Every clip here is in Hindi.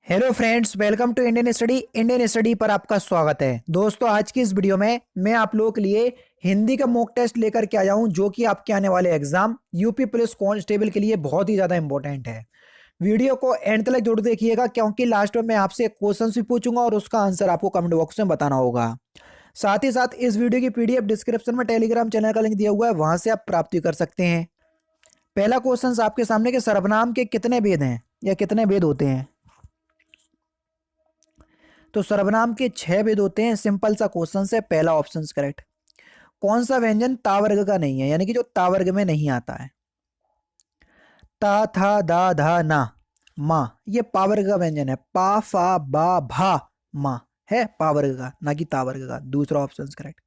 Hello friends, welcome to Indian study पर आपका स्वागत है। दोस्तों, आज की इस वीडियो में मैं आप लोगों के लिए हिंदी का मॉक टेस्ट लेकर के आया हूं, जो कि आपके आने वाले एग्जाम यूपी पुलिस कांस्टेबल के लिए बहुत ही ज़्यादा इंपॉर्टेंट है। वीडियो को एंड तक जरूर देखिएगा, क्योंकि लास्ट में मैं आपसे क्वेश्चन भी पूछूंगा और उसका आंसर आपको कमेंट बॉक्स में बताना होगा। साथ ही साथ इस वीडियो की पीडीएफ डिस्क्रिप्शन में टेलीग्राम चैनल का लिंक दिया हुआ है, वहां से आप प्राप्ति कर सकते हैं। पहला क्वेश्चन आपके सामने के सर्वनाम के कितने भेद हैं या कितने भेद होते हैं। तो सर्वनाम के 6 भेद होते हैं। सिंपल सा क्वेश्चन है, पहला ऑप्शन करेक्ट। कौन सा व्यंजन ता वर्ग का नहीं है, यानी कि जो ता वर्ग में नहीं आता है। ता था दा धा ना मा, ये पा वर्ग का व्यंजन है। पा फा बा भा मा है पा वर्ग का, ना कि ता वर्ग का। दूसरा ऑप्शन करेक्ट।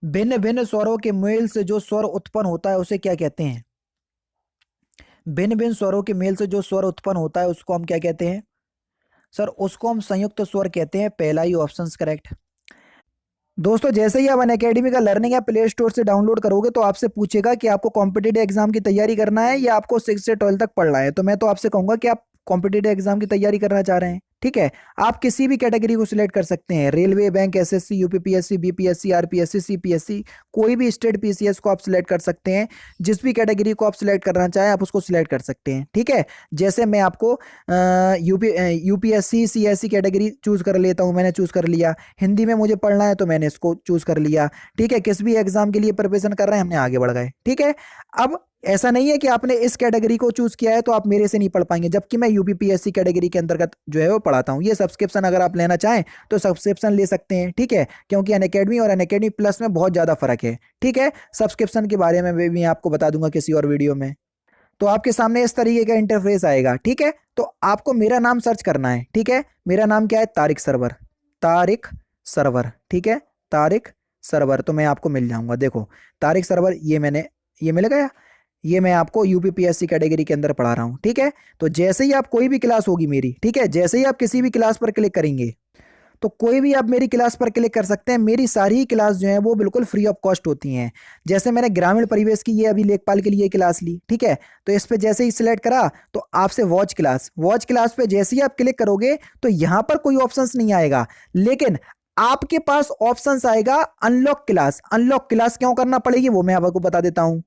भिन्न भिन्न स्वरों के मेल से जो स्वर उत्पन्न होता है उसे क्या कहते हैं। भिन्न भिन्न स्वरों के मेल से जो स्वर उत्पन्न होता है उसको हम क्या कहते हैं। सर, उसको हम संयुक्त स्वर कहते हैं। पहला ही ऑप्शन करेक्ट। दोस्तों, जैसे ही आप अनअकैडमी का लर्निंग ऐप प्ले स्टोर से डाउनलोड करोगे तो आपसे पूछेगा कि आपको कॉम्पिटिटिव एग्जाम की तैयारी करना है या आपको 6 से 12 तक पढ़ना है। तो मैं तो आपसे कहूंगा कि आप कॉम्पिटिटिव एग्जाम की तैयारी करना चाह रहे हैं, ठीक है। आप किसी भी कैटेगरी को सिलेक्ट कर सकते हैं। Railway, bank, SSC, UPPSC, BPSC, RPSC, CPSC, कोई भी स्टेट पीसीएस को आप सिलेक्ट कर सकते हैं। जिस भी कैटेगरी को आप सिलेक्ट करना चाहें आप उसको सिलेक्ट कर सकते हैं, ठीक है। जैसे मैं आपको यूपीएससी सीएससी कैटेगरी चूज कर लेता हूं, मैंने चूज कर लिया। हिंदी में मुझे पढ़ना है तो मैंने इसको चूज कर लिया, ठीक है। किस भी एग्जाम के लिए प्रिपरेशन कर रहे हैं, हमने आगे बढ़ गए, ठीक है। अब ऐसा नहीं है कि आपने इस कैटेगरी को चूज किया है तो आप मेरे से नहीं पढ़ पाएंगे, जबकि मैं यूपीपीएससी कैटेगरी के अंतर्गत जो है वो पढ़ाता हूँ। ये सब्सक्रिप्शन अगर आप लेना चाहें तो सब्सक्रिप्शन ले सकते हैं, ठीक है। क्योंकि अनअकैडमी और अनअकैडमी प्लस में बहुत ज्यादा फर्क है, ठीक है। सब्सक्रिप्शन के बारे में भी आपको बता दूंगा किसी और वीडियो में। तो आपके सामने इस तरीके का इंटरफेस आएगा, ठीक है। तो आपको मेरा नाम सर्च करना है, ठीक है। मेरा नाम क्या है, तारिक सरवर। तारिक सरवर, ठीक है। तारिक सरवर, तो मैं आपको मिल जाऊंगा। देखो, तारिक सरवर, ये मिल गया। ये मैं आपको यूपीपीएससी कैटेगरी के अंदर पढ़ा रहा हूँ, ठीक है। तो जैसे ही आप कोई भी क्लास होगी मेरी, ठीक है, जैसे ही आप किसी भी क्लास पर क्लिक करेंगे तो कोई भी आप मेरी क्लास पर क्लिक कर सकते हैं। मेरी सारी ही क्लास जो है वो बिल्कुल फ्री ऑफ कॉस्ट होती हैं। जैसे मैंने ग्रामीण परिवेश की ये अभी लेखपाल के लिए क्लास ली, ठीक है। तो इस पे जैसे ही सिलेक्ट करा तो आपसे वॉच क्लास पे जैसे ही आप क्लिक करोगे तो यहाँ पर कोई ऑप्शन नहीं आएगा, लेकिन आपके पास ऑप्शन आएगा अनलॉक क्लास। अनलॉक क्लास क्यों करना पड़ेगी वो मैं आपको बता देता हूं।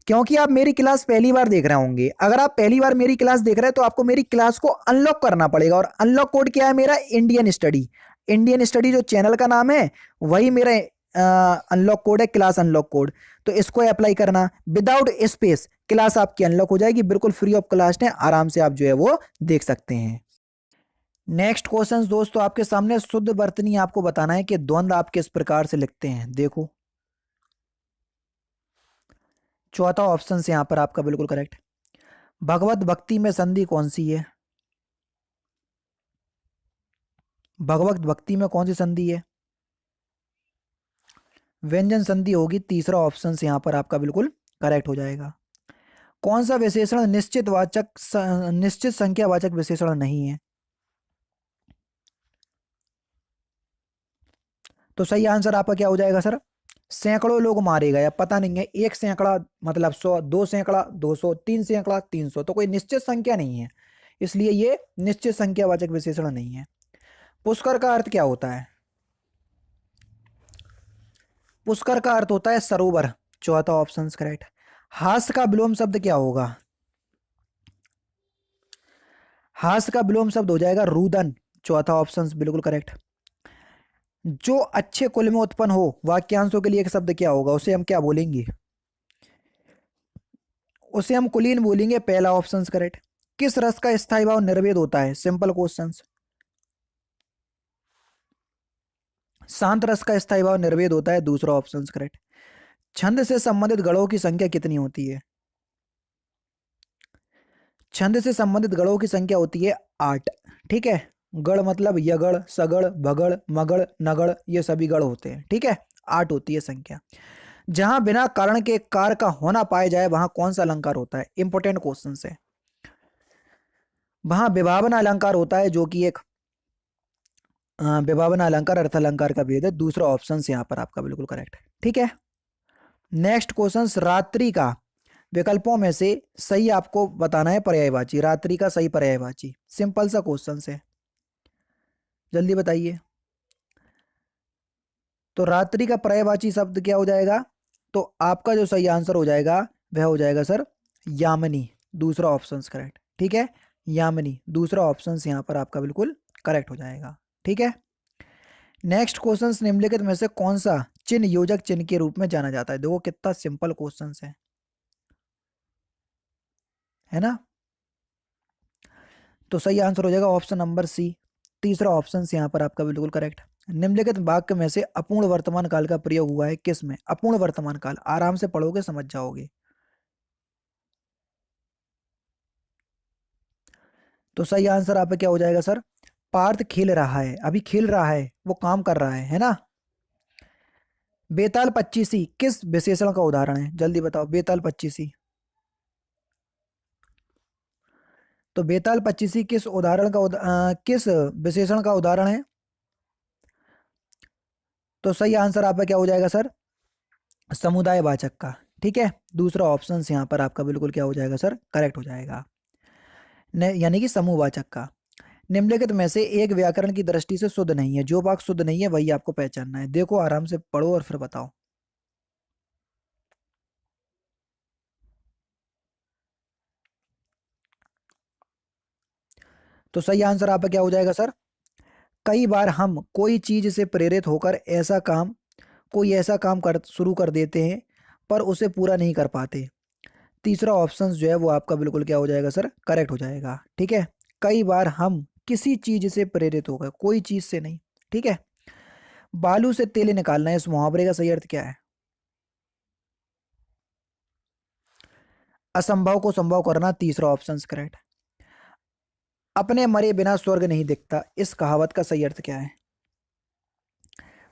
क्योंकि आप मेरी क्लास पहली बार देख रहे होंगे। अगर आप पहली बार मेरी क्लास देख रहे हैं तो आपको मेरी क्लास को अनलॉक करना पड़ेगा। और अनलॉक कोड क्या है मेरा, इंडियन स्टडी। इंडियन स्टडी जो चैनल का नाम है वही मेरा अनलॉक कोड है, क्लास अनलॉक कोड। तो इसको अप्लाई करना, विदाउट स्पेस क्लास आपकी अनलॉक हो जाएगी, बिल्कुल फ्री ऑफ कॉस्ट है। आराम से आप जो है वो देख सकते हैं। नेक्स्ट क्वेश्चन दोस्तों आपके सामने, शुद्ध वर्तनी आपको बताना है कि द्वंद्व आप किस प्रकार से लिखते हैं। देखो, चौथा ऑप्शन से यहां पर आपका बिल्कुल करेक्ट। भगवत भक्ति में संधि कौन सी है। भगवत भक्ति में कौन सी संधि है, व्यंजन संधि होगी। तीसरा ऑप्शन से यहां पर आपका बिल्कुल करेक्ट हो जाएगा। कौन सा विशेषण निश्चित संख्यावाचक विशेषण नहीं है। तो सही आंसर आपका क्या हो जाएगा सर, सैकड़ों लोग मारे गए। पता नहीं है, एक सैकड़ा मतलब 100, दो सैकड़ा 200, तीन सैकड़ा 300, तो कोई निश्चित संख्या नहीं है, इसलिए ये निश्चित संख्यावाचक विशेषण नहीं है। पुष्कर का अर्थ क्या होता है। पुष्कर का अर्थ होता है सरोवर। चौथा ऑप्शन करेक्ट। हास्य का विलोम शब्द क्या होगा। हास्य का विलोम शब्द हो जाएगा रुदन। चौथा ऑप्शन बिल्कुल करेक्ट। जो अच्छे कुल में उत्पन्न हो वाक्यांशों के लिए एक शब्द क्या होगा, उसे हम क्या बोलेंगे, उसे हम कुलीन बोलेंगे। पहला ऑप्शन करेक्ट। किस रस का स्थायी भाव निर्वेद होता है, सिंपल क्वेश्चन। शांत रस का स्थायी भाव निर्वेद होता है। दूसरा ऑप्शन करेक्ट। छंद से संबंधित गणों की संख्या कितनी होती है। छंद से संबंधित गणों की संख्या होती है 8, ठीक है। गण मतलब यगण, सगण, भगण, मगण, नगण, ये सभी गण होते हैं, ठीक है। 8 होती है संख्या। जहां बिना कारण के कार का होना पाया जाए वहां कौन सा अलंकार होता है, इंपॉर्टेंट क्वेश्चन है। वहां विभावना अलंकार होता है, जो कि एक विभावना अलंकार अर्थ अलंकार का भेद है। दूसरा ऑप्शन यहाँ पर आपका बिल्कुल करेक्ट है, ठीक है। नेक्स्ट क्वेश्चन, रात्रि का विकल्पों में से सही आपको बताना है पर्यायवाची, रात्रि का सही पर्यायवाची। सिंपल सा क्वेश्चन है, जल्दी बताइए। तो रात्रि का पर्यायवाची शब्द क्या हो जाएगा? तो आपका जो सही आंसर हो जाएगा वह हो जाएगा सर यामिनी, दूसरा ऑप्शन करेक्ट। ठीक है, यामिनी दूसरा ऑप्शन यहाँ पर आपका बिल्कुल करेक्ट हो जाएगा। ठीक है, नेक्स्ट क्वेश्चन, निम्नलिखित में से कौन सा चिन्ह योजक चिन्ह के रूप में जाना जाता है? देखो कितना सिंपल क्वेश्चन है ना। तो सही आंसर हो जाएगा ऑप्शन नंबर सी, तीसरा ऑप्शन यहाँ पर आपका बिल्कुल करेक्ट। निम्नलिखित वाक्य में से अपूर्ण वर्तमान काल का प्रयोग हुआ है किस में? अपूर्ण वर्तमान काल, आराम से पढ़ोगे समझ जाओगे। तो सही आंसर आपका क्या हो जाएगा सर? पार्थ खेल रहा है, अभी खेल रहा है, वो काम कर रहा है ना। बेताल पच्चीसी किस विशेषण का उदाहरण है? जल्दी बताओ, बेताल पच्चीसी। तो बेताल पच्चीसी किस उदाहरण का किस विशेषण का उदाहरण है? तो सही आंसर आपका क्या हो जाएगा सर? समुदाय वाचक का। ठीक है, दूसरा ऑप्शन यहाँ पर आपका बिल्कुल क्या हो जाएगा सर? करेक्ट हो जाएगा, यानी कि समूहवाचक का। निम्नलिखित में से एक व्याकरण की दृष्टि से शुद्ध नहीं है, जो वाक्य शुद्ध नहीं है वही आपको पहचानना है। देखो आराम से पढ़ो और फिर बताओ। तो सही आंसर आपका क्या हो जाएगा सर? कई बार हम कोई चीज से प्रेरित होकर कोई ऐसा काम कर शुरू कर देते हैं पर उसे पूरा नहीं कर पाते। तीसरा ऑप्शन जो है वो आपका बिल्कुल क्या हो जाएगा सर? करेक्ट हो जाएगा। ठीक है, कई बार हम किसी चीज से प्रेरित होकर, कोई चीज से नहीं। ठीक है, बालू से तेल निकालना है, इस मुहावरे का सही अर्थ क्या है? असंभव को संभव करना, तीसरा ऑप्शन करेक्ट। अपने मरे बिना स्वर्ग नहीं दिखता, इस कहावत का सही अर्थ क्या है?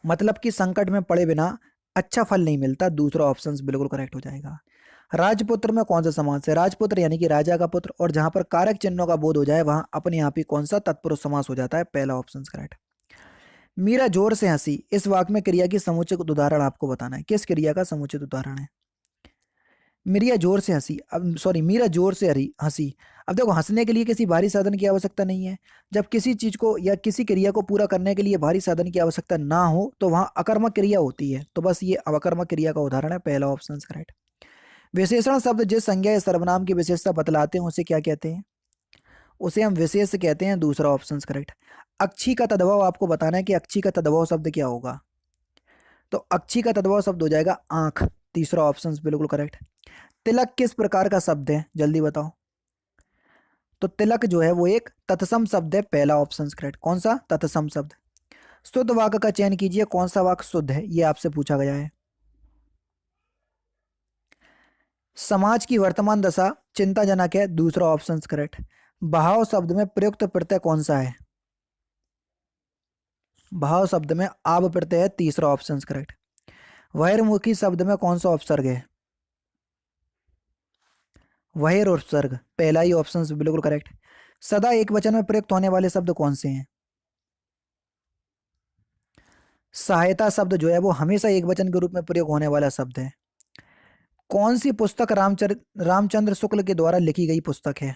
मतलब कि संकट में पड़े बिना अच्छा फल नहीं मिलता, दूसरा ऑप्शन बिल्कुल करेक्ट हो जाएगा। राजपुत्र में कौन सा समास है? राजपुत्र यानी कि राजा का पुत्र, और जहां पर कारक चिन्हों का बोध हो जाए वहां अपने आप ही कौन सा तत्पुरुष समास हो जाता है? पहला ऑप्शन करेक्ट। मीरा जोर से हंसी, इस वाक्य में क्रिया की समुचित उदाहरण आपको बताना है, किस क्रिया का समुचित उदाहरण है? मीरा जोर से हंसी, अब सॉरी, मीरा जोर से हरी हंसी। अब देखो, हंसने के लिए किसी भारी साधन की आवश्यकता नहीं है। जब किसी चीज को या किसी क्रिया को पूरा करने के लिए भारी साधन की आवश्यकता ना हो तो वहां अकर्मक क्रिया होती है, तो बस ये अकर्मक क्रिया का उदाहरण है, पहला ऑप्शन करेक्ट। विशेषण शब्द जिस संज्ञा या सर्वनाम की विशेषता बतलाते हैं उसे क्या कहते हैं? उसे हम विशेष कहते हैं, दूसरा ऑप्शन करेक्ट। अक्षी का तद्भव आपको बताना है कि अक्षी का तद्भव शब्द क्या होगा? तो अक्षी का तद्भव शब्द हो जाएगा आंख, तीसरा ऑप्शन बिल्कुल करेक्ट। तिलक किस प्रकार का शब्द है? जल्दी बताओ। तो तिलक जो है वो एक तत्सम शब्द है, पहला ऑप्शन करेक्ट। कौन सा? तत्सम शब्द। शुद्ध वाक्य का चयन कीजिए, कौन सा वाक्य शुद्ध है, ये आपसे पूछा गया है। समाज की वर्तमान दशा चिंताजनक है, दूसरा ऑप्शन करेक्ट। भाव शब्द में प्रयुक्त प्रत्यय कौन सा है? भाव शब्द में आब प्रत्यय है, तीसरा ऑप्शन करेक्ट। बहिर्मुखी शब्द में कौन सा उपसर्ग है? वहीर उपसर्ग, पहला ही ऑप्शन बिल्कुल करेक्ट। सदा एक वचन में प्रयुक्त होने वाले शब्द कौन से हैं? सहायता शब्द जो है वो हमेशा एक वचन के रूप में प्रयोग होने वाला शब्द है। कौन सी पुस्तक रामचंद्र शुक्ल के द्वारा लिखी गई पुस्तक है?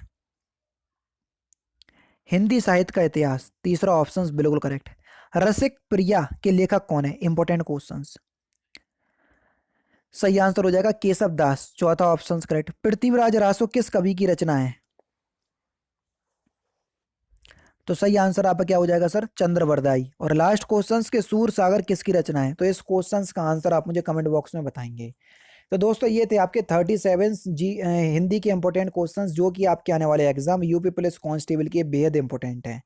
हिंदी साहित्य का इतिहास, तीसरा ऑप्शन बिल्कुल करेक्ट। रसिक प्रिया के लेखक कौन है? Important questions. सही आंसर हो जाएगा केशव दास, चौथा ऑप्शन करेक्ट। पृथ्वीराज रासो किस कवि की रचना है? तो सही आंसर आपका क्या हो जाएगा सर? चंद्रवरदाई। और लास्ट क्वेश्चंस के सूर सागर किसकी रचना है? तो इस क्वेश्चंस का आंसर आप मुझे कमेंट बॉक्स में बताएंगे। तो दोस्तों ये थे आपके 37 हिंदी के इंपॉर्टेंट क्वेश्चंस जो कि आपके आने वाले एग्जाम यूपी पुलिस कांस्टेबल के बेहद इंपॉर्टेंट हैं।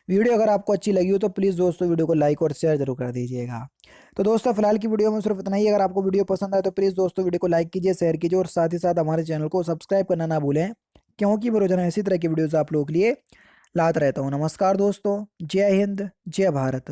वीडियो अगर आपको अच्छी लगी हो तो प्लीज़ दोस्तों वीडियो को लाइक और शेयर जरूर कर दीजिएगा। तो दोस्तों फिलहाल की वीडियो में सिर्फ इतना ही। अगर आपको वीडियो पसंद आए तो प्लीज़ दोस्तों वीडियो को लाइक कीजिए, शेयर कीजिए और साथ ही साथ हमारे चैनल को सब्सक्राइब करना ना भूलें, क्योंकि मैं रोजाना इसी तरह की वीडियोज़ आप लोगों के लिए लाता रहता हूँ। नमस्कार दोस्तों, जय हिंद, जय भारत।